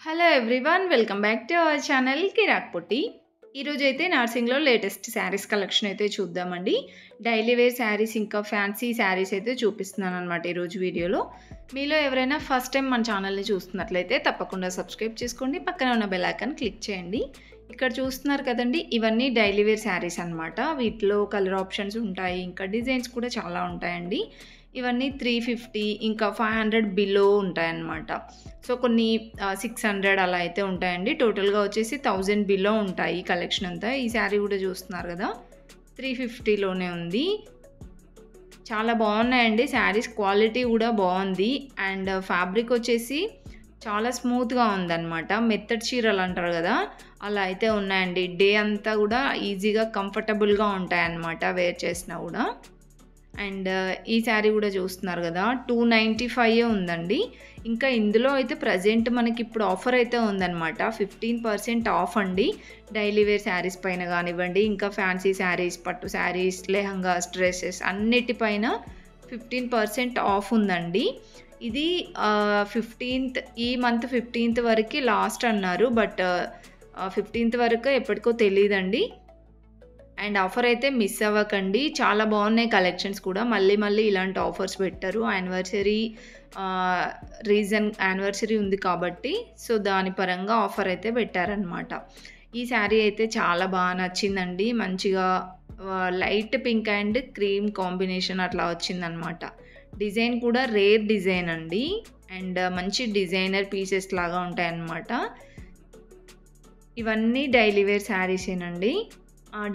Hello everyone, welcome back to our channel Kiraak Potti. ఈరోజు అయితే నర్సింగ్లో latest saris collection అయితే చూద్దామండి. డైలీ వేర్ శారీస్ ఇంకా ఫ్యాన్సీ శారీస్ అయితే చూపిస్తున్నాను అనమాట ఈరోజు వీడియోలో. మీలో ఎవరైనా ఫస్ట్ టైం మన ఛానల్ని చూస్తున్నట్లయితే తప్పకుండా సబ్స్క్రైబ్ చేసుకోండి, పక్కన ఉన్న బెల్ ఐకాన్ క్లిక్ చేయండి. ఇక్కడ చూస్తున్నారు కదండి, ఇవన్నీ డైలీ వేర్ శారీస్ అనమాట. వీటిలో కలర్ ఆప్షన్స్ ఉంటాయి, ఇంకా డిజైన్స్ కూడా చాలా ఉంటాయండి. ఇవన్నీ 350 ఇంకా 500 బిలో ఉంటాయన్నమాట. సో కొన్ని 600 అలా అయితే ఉంటాయండి. టోటల్గా వచ్చేసి 1000 బిలో ఉంటాయి కలెక్షన్ అంతా. ఈ శారీ కూడా చూస్తున్నారు కదా, 350లోనే ఉంది. చాలా బాగున్నాయండి శారీస్, క్వాలిటీ కూడా బాగుంది. అండ్ ఫ్యాబ్రిక్ వచ్చేసి చాలా స్మూత్గా ఉందన్నమాట. మెత్తడి చీరలు అంటారు కదా, అలా అయితే ఉన్నాయండి. డే అంతా కూడా ఈజీగా కంఫర్టబుల్గా ఉంటాయన్నమాట వేర్ చేసినా కూడా. అండ్ ఈ శారీ కూడా చూస్తున్నారు కదా, 295 ఉందండి. ఇంకా ఇందులో అయితే ప్రజెంట్ మనకి ఇప్పుడు ఆఫర్ అయితే ఉందన్నమాట. 15% ఆఫ్ అండి. డైలీ వేర్ శారీస్ పైన కానివ్వండి, ఇంకా ఫ్యాన్సీ శారీస్, పట్టు శారీస్, లెహంగాస్, డ్రెస్సెస్ అన్నిటిపైన 15% ఆఫ్ ఉందండి. ఇది 15th, ఈ మంత్ 15th వరకు లాస్ట్ అన్నారు. బట్ 15th వరకు ఎప్పటికో తెలియదండి. అండ్ ఆఫర్ అయితే మిస్ అవ్వకండి. చాలా బాగున్నాయి కలెక్షన్స్ కూడా. మళ్ళీ ఇలాంటి ఆఫర్స్ పెట్టరు. యానివర్సరీ ఉంది కాబట్టి, సో దాని పరంగా ఆఫర్ అయితే పెట్టారనమాట. ఈ శారీ అయితే చాలా బాగా నచ్చిందండి. మంచిగా light pink and cream combination అట్లా వచ్చిందనమాట. డిజైన్ కూడా రేర్ డిజైన్ అండి. అండ్ మంచి డిజైనర్ పీసెస్ లాగా ఉంటాయన్నమాట. ఇవన్నీ డైలీ వేర్ శారీసేనండి.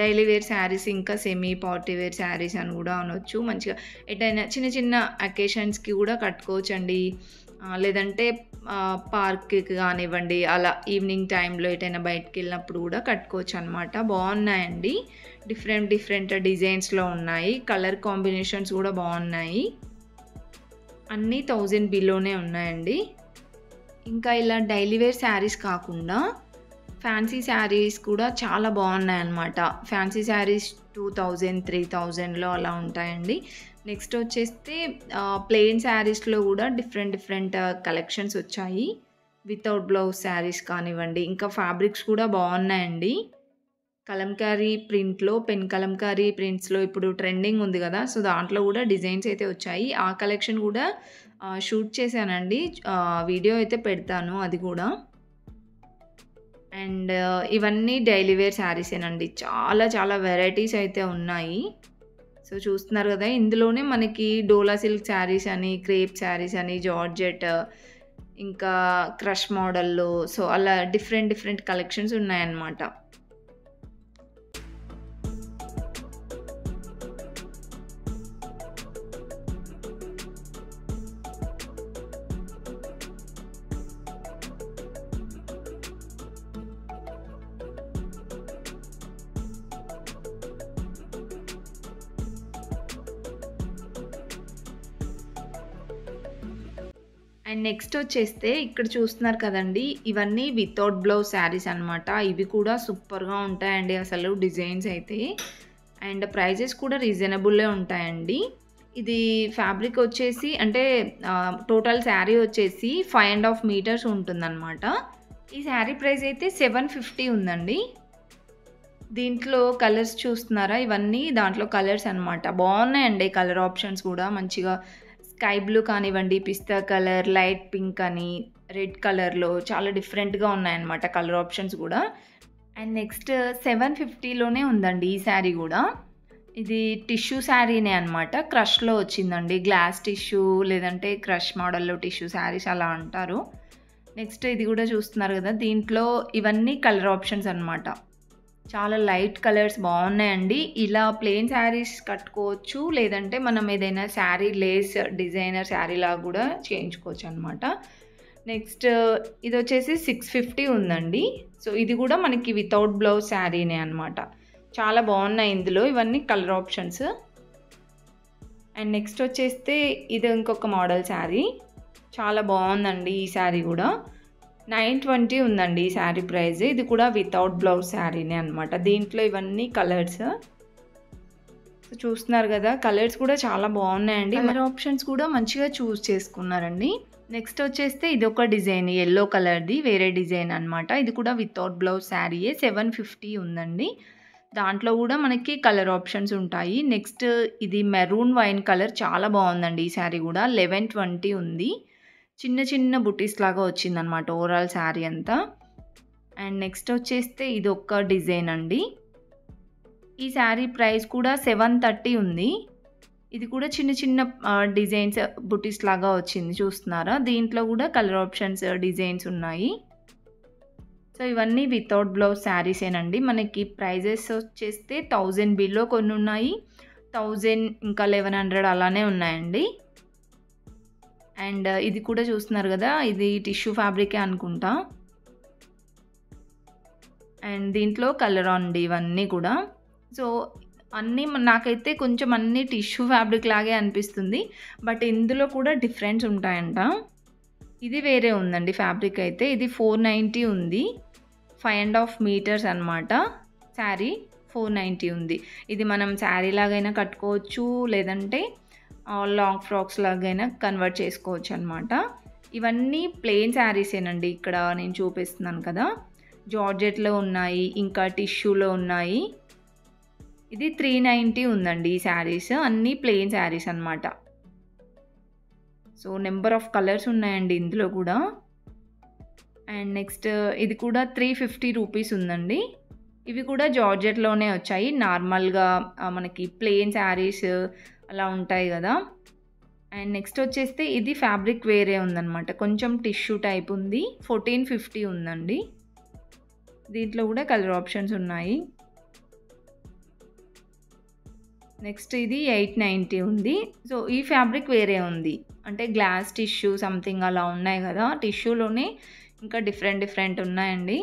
డైలీ వేర్ శారీస్ ఇంకా సెమీ పార్టీ వేర్ శారీస్ అని కూడా అనొచ్చు. మంచిగా ఎటైనా చిన్న చిన్న అకేషన్స్కి కూడా కట్టుకోవచ్చండి. లేదంటే పార్క్కి కానివ్వండి, అలా ఈవినింగ్ టైంలో ఎటైనా బయటకు వెళ్ళినప్పుడు కూడా కట్టుకోవచ్చు అనమాట. బాగున్నాయండి. డిఫరెంట్ డిజైన్స్లో ఉన్నాయి. కలర్ కాంబినేషన్స్ కూడా బాగున్నాయి. అన్నీ 1000 బిలోనే ఉన్నాయండి. ఇంకా ఇలా డైలీ వేర్ శారీస్ కాకుండా ఫ్యాన్సీ శారీస్ కూడా చాలా బాగున్నాయన్నమాట. ఫ్యాన్సీ శారీస్ 2000, 3000లో అలా ఉంటాయండి. నెక్స్ట్ వచ్చేస్తే ప్లెయిన్ శారీస్లో కూడా డిఫరెంట్ కలెక్షన్స్ వచ్చాయి. వితౌట్ బ్లౌజ్ శారీస్ కానివ్వండి, ఇంకా ఫ్యాబ్రిక్స్ కూడా బాగున్నాయండి. కలంకారీ ప్రింట్లో, పెన్ కలంకారీ ప్రింట్స్లో ఇప్పుడు ట్రెండింగ్ ఉంది కదా, సో దాంట్లో కూడా డిజైన్స్ అయితే వచ్చాయి. ఆ కలెక్షన్ కూడా షూట్ చేశానండి. వీడియో అయితే పెడతాను అది కూడా. అండ్ ఇవన్నీ డైలీ వేర్ శారీసేనండి. చాలా వెరైటీస్ అయితే ఉన్నాయి. సో చూస్తున్నారు కదా, ఇందులోనే మనకి డోలా సిల్క్ శారీస్ అని, క్రేప్ శారీస్ అని, జార్జెట్, ఇంకా క్రష్ మోడల్లో, సో అలా డిఫరెంట్ కలెక్షన్స్ ఉన్నాయన్నమాట. అండ్ నెక్స్ట్ వచ్చేస్తే ఇక్కడ చూస్తున్నారు కదండి, ఇవన్నీ వితౌట్ బ్లౌజ్ శారీస్ అనమాట. ఇవి కూడా సూపర్గా ఉంటాయండి అసలు డిజైన్స్ అయితే. అండ్ ప్రైజెస్ కూడా రీజనబుల్లే ఉంటాయండి. ఇది ఫ్యాబ్రిక్ వచ్చేసి అంటే టోటల్ శారీ వచ్చేసి 5.5 మీటర్స్ ఉంటుందన్నమాట. ఈ శారీ ప్రైస్ అయితే 750 ఉందండి. దీంట్లో కలర్స్ చూస్తున్నారా, ఇవన్నీ దాంట్లో కలర్స్ అనమాట. బాగున్నాయండి కలర్ ఆప్షన్స్ కూడా. మంచిగా స్కై బ్లూ కానివ్వండి, పిస్తా కలర్, లైట్ పింక్ అని, రెడ్ కలర్లో చాలా డిఫరెంట్గా ఉన్నాయన్నమాట కలర్ ఆప్షన్స్ కూడా. అండ్ నెక్స్ట్ 750లోనే ఉందండి ఈ శారీ కూడా. ఇది టిష్యూ శారీనే అనమాట. క్రష్లో వచ్చిందండి. గ్లాస్ టిష్యూ లేదంటే క్రష్ మోడల్లో టిష్యూ శారీస్ అలా అంటారు. నెక్స్ట్ ఇది కూడా చూస్తున్నారు కదా, దీంట్లో ఇవన్నీ కలర్ ఆప్షన్స్ అనమాట. చాలా లైట్ కలర్స్ బాగున్నాయండి. ఇలా ప్లెయిన్ శారీస్ కట్టుకోవచ్చు, లేదంటే మనం ఏదైనా శారీ లేస్ డిజైనర్ శారీ లాగా కూడా చేయించుకోవచ్చు అనమాట. నెక్స్ట్ ఇది వచ్చేసి 650 ఉందండి. సో ఇది కూడా మనకి వితౌట్ బ్లౌజ్ శారీనే అనమాట. చాలా బాగున్నాయి ఇందులో ఇవన్నీ కలర్ ఆప్షన్స్. అండ్ నెక్స్ట్ వచ్చేస్తే ఇది ఇంకొక మోడల్ శారీ. చాలా బాగుందండి ఈ శారీ కూడా. 920 ఉందండి ఈ శారీ ప్రైస్. ఇది కూడా వితౌట్ బ్లౌజ్ శారీనే అనమాట. దీంట్లో ఇవన్నీ కలర్స్ చూస్తున్నారు కదా, కలర్స్ కూడా చాలా బాగున్నాయండి. కలర్ ఆప్షన్స్ కూడా మంచిగా చూస్ చేసుకున్నారండి. నెక్స్ట్ వచ్చేస్తే ఇదొక డిజైన్ యెల్లో కలర్‌ది వేరే డిజైన్ అనమాట. ఇది కూడా వితౌట్ బ్లౌజ్ శారీయే 750 ఉందండి. దాంట్లో గూడా మనకి కలర్ ఆప్షన్స్ ఉంటాయి. నెక్స్ట్ ఇది మెరూన్ వైన్ కలర్ చాలా బావుందండి ఈ శారీ గూడా. 1120 ఉంది. చిన్న చిన్న బుటీస్ లాగా వచ్చిందనమాట ఓవరాల్ శారీ అంతా. అండ్ నెక్స్ట్ వచ్చేస్తే ఇదొక డిజైన్ అండి. ఈ శారీ ప్రైస్ కూడా 730 ఉంది. ఇది కూడా చిన్న చిన్న డిజైన్స్ బుటీస్ లాగా వచ్చింది చూస్తున్నారా? దీంట్లో కూడా కలర్ ఆప్షన్స్, డిజైన్స్ ఉన్నాయి. సో, ఇవన్నీ వితౌట్ బ్లౌజ్ శారీసేనండి. మనకి ప్రైజెస్ వచ్చేస్తే 1000 బిలో కొన్ని ఉన్నాయి. 1000 ఇంకా 1100 అలానే ఉన్నాయండి. అండ్ ఇది కూడా చూస్తున్నారు కదా! ఇది టిష్యూ ఫ్యాబ్రికే అనుకుంటా. అండ్ దీంట్లో కలర్ అండి ఇవన్నీ కూడా. సో, అన్నీ నాకైతే కొంచెం అన్నీ టిష్యూ ఫ్యాబ్రిక్ లాగే అనిపిస్తుంది. బట్ ఇందులో కూడా డిఫరెన్స్ ఉంటాయంట. ఇది వేరే ఉందండి ఫ్యాబ్రిక్ అయితే. ఇది 490 ఉంది. 5½ మీటర్స్ అనమాట. శారీ 490 ఉంది. ఇది మనం శారీ లాగైనా కట్టుకోవచ్చు. లేదంటే లాంగ్ ఫ్రాక్స్ లాగైనా కన్వర్ట్ చేసుకోవచ్చు అనమాట. ఇవన్నీ ప్లెయిన్ శారీసేనండి. ఇక్కడ నేను చూపిస్తున్నాను కదా! జార్జెట్‌లో ఉన్నాయి. ఇంకా టిష్యూలో ఉన్నాయి. ఇది 390 ఉందండి ఈ శారీస్. అన్నీ ప్లెయిన్ శారీస్ అనమాట. సో, నెంబర్ ఆఫ్ కలర్స్ ఉన్నాయండి ఇందులో కూడా. అండ్ నెక్స్ట్ ఇది కూడా 350 రూపీస్ ఉందండి. ఇవి కూడా జార్జెట్‌లోనే వచ్చాయి. నార్మల్‌గా మనకి ప్లెయిన్ శారీస్ అలా ఉంటాయి కదా! అండ్ నెక్స్ట్ వచ్చేస్తే ఇది ఫ్యాబ్రిక్ వేరే ఉందనమాట. కొంచెం టిష్యూ టైప్ ఉంది. 1450 ఉందండి. దీంట్లో కూడా కలర్ ఆప్షన్స్ ఉన్నాయి. నెక్స్ట్ ఇది 890 ఉంది. సో, ఈ ఫ్యాబ్రిక్ వేరే ఉంది. అంటే గ్లాస్ టిష్యూ సంథింగ్ అలా ఉన్నాయి కదా! టిష్యూలోనే ఇంకా డిఫరెంట్ ఉన్నాయండి.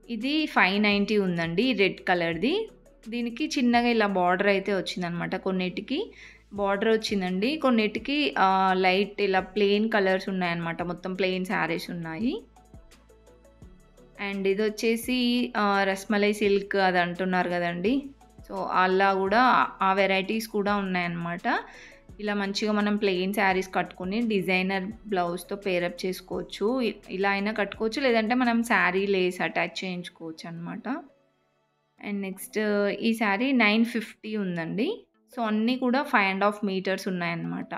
ఇది 590 ఉందండి రెడ్ కలర్‌ది. దీనికి చిన్నగా ఇలా బార్డర్ అయితే వచ్చిందనమాట. కొన్నిటికి బార్డర్ వచ్చిందండి. కొన్నిటికి లైట్ ఇలా ప్లెయిన్ కలర్స్ ఉన్నాయన్నమాట. మొత్తం ప్లెయిన్ శారీస్ ఉన్నాయి. అండ్ ఇదొచ్చేసి రస్మలై సిల్క్ అది అంటున్నారు కదండీ! సో, అలా కూడా ఆ వెరైటీస్ కూడా ఉన్నాయన్నమాట. ఇలా మంచిగా మనం ప్లెయిన్ శారీస్ కట్టుకొని డిజైనర్ బ్లౌజ్‌తో పేరప్ చేసుకోవచ్చు. ఇలా అయినా కట్టుకోవచ్చు. లేదంటే మనం శారీ లేస్ అటాచ్ చేయించుకోవచ్చు అనమాట. అండ్ నెక్స్ట్ ఈ శారీ 950 ఉందండి. సో, అన్నీ కూడా 5½ మీటర్స్ ఉన్నాయన్నమాట.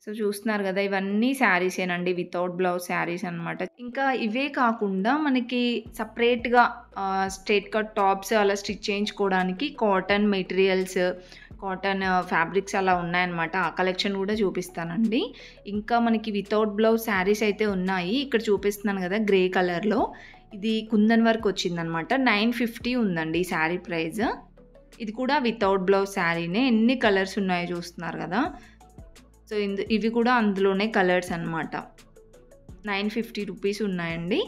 సో, చూస్తున్నారు కదా! ఇవన్నీ శారీసేనండి. వితౌట్ బ్లౌజ్ శారీస్ అనమాట. ఇంకా ఇవే కాకుండా మనకి సెపరేట్‌గా స్ట్రెయిట్ కట్ టాప్స్ అలా స్టిచ్ చేయించుకోవడానికి కాటన్ మెటీరియల్స్, కాటన్ ఫ్యాబ్రిక్స్ అలా ఉన్నాయన్నమాట. ఆ కలెక్షన్ కూడా చూపిస్తానండి. ఇంకా మనకి వితౌట్ బ్లౌజ్ శారీస్ అయితే ఉన్నాయి. ఇక్కడ చూపిస్తున్నాను కదా! గ్రే కలర్‌లో. ఇది కుందన్ వర్క్ వచ్చిందనమాట. 950 ఉందండి ఈ శారీ ప్రైస్. ఇది కూడా వితౌట్ బ్లౌజ్ శారీనే. ఎన్ని కలర్స్ ఉన్నాయో చూస్తున్నారు కదా! సో, ఇవి కూడా అందులోనే కలర్స్ అనమాట. 950 రూపీస్ ఉన్నాయండి.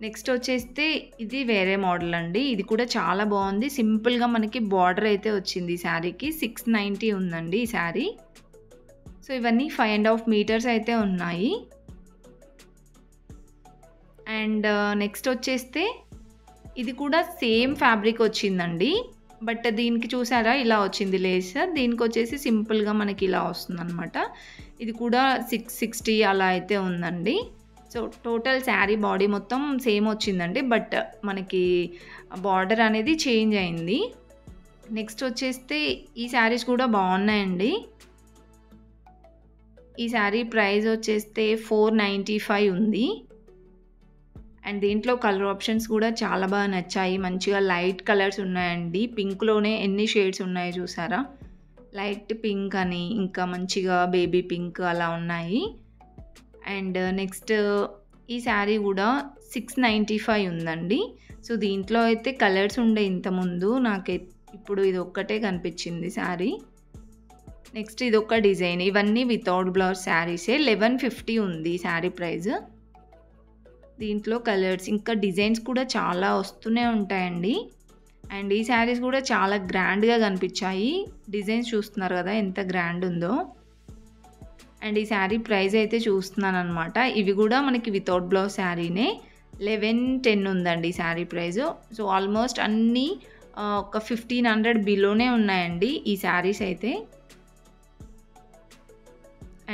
నెక్స్ట్ వచ్చేస్తే ఇది వేరే మోడల్ అండి. ఇది కూడా చాలా బాగుంది. సింపుల్‌గా మనకి బార్డర్ అయితే వచ్చింది ఈ శారీకి. 690 ఉందండి ఈ శారీ. సో, ఇవన్నీ 5½ మీటర్స్ అయితే ఉన్నాయి. అండ్ నెక్స్ట్ వచ్చేస్తే ఇది కూడా సేమ్ ఫ్యాబ్రిక్ వచ్చిందండి. బట్ దీనికి చూసారా ఇలా వచ్చింది లేస్. దీనికొచ్చేసి సింపుల్‌గా మనకి ఇలా వస్తుందనమాట. ఇది కూడా 660 అలా అయితే ఉందండి. సో, టోటల్ శారీ బాడీ మొత్తం సేమ్ వచ్చిందండి. బట్ మనకి బార్డర్ అనేది చేంజ్ అయింది. నెక్స్ట్ వచ్చేస్తే ఈ శారీస్ కూడా బాగున్నాయండి. ఈ శారీ ప్రైస్ వచ్చేస్తే 495 ఉంది. అండ్ దీంట్లో కలర్ ఆప్షన్స్ కూడా చాలా బాగా నచ్చాయి. మంచిగా లైట్ కలర్స్ ఉన్నాయండి. పింక్‌లోనే ఎన్ని షేడ్స్ ఉన్నాయో చూసారా? లైట్ పింక్ అని, ఇంకా మంచిగా బేబీ పింక్ అలా ఉన్నాయి. అండ్ నెక్స్ట్ ఈ శారీ కూడా 695 ఉందండి. సో, దీంట్లో అయితే కలర్స్ ఉండే ఇంతకుముందు. ఇప్పుడు ఇది ఒక్కటే కనిపించింది శారీ. నెక్స్ట్ ఇదొక డిజైన్. ఇవన్నీ వితౌట్ బ్లౌజ్ శారీసే. 1150 ఉంది శారీ ప్రైస్. దీంట్లో కలర్స్ ఇంకా డిజైన్స్ కూడా చాలా వస్తూనే ఉంటాయండి. అండ్ ఈ శారీస్ కూడా చాలా గ్రాండ్‌గా కనిపించాయి. డిజైన్స్ చూస్తున్నారు కదా! ఎంత గ్రాండ్ ఉందో. అండ్ ఈ శారీ ప్రైస్ అయితే చూస్తున్నానన్నమాట. ఇవి కూడా మనకి వితౌట్ బ్లౌజ్ శారీనే. 1110 ఉందండి ఈ శారీ ప్రైస్. సో, ఆల్మోస్ట్ అన్నీ ఒక 1500 బిలోనే ఉన్నాయండి ఈ శారీస్ అయితే.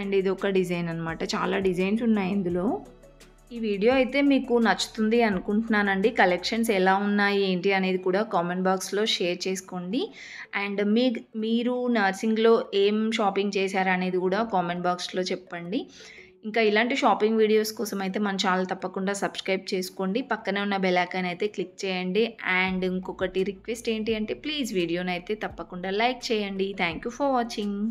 అండ్ ఇది ఒక డిజైన్ అనమాట. చాలా డిజైన్స్ ఉన్నాయి ఇందులో. ఈ వీడియో అయితే మీకు నచ్చుతుంది అనుకుంటున్నానండి. కలెక్షన్స్ ఎలా ఉన్నాయి ఏంటి అనేది కూడా కామెంట్ బాక్స్లో షేర్ చేసుకోండి. అండ్ మీరు నర్సింగ్లో ఏం షాపింగ్ చేశారు అనేది కూడా కామెంట్ బాక్స్లో చెప్పండి. ఇంకా ఇలాంటి షాపింగ్ వీడియోస్ కోసం అయితే మన ఛానల్ తప్పకుండా సబ్స్క్రైబ్ చేసుకోండి. పక్కనే ఉన్న బెల్ ఐకాన్ అయితే క్లిక్ చేయండి. అండ్ ఇంకొకటి రిక్వెస్ట్ ఏంటి అంటే ప్లీజ్ వీడియోని అయితే తప్పకుండా లైక్ చేయండి. Thank you for watching.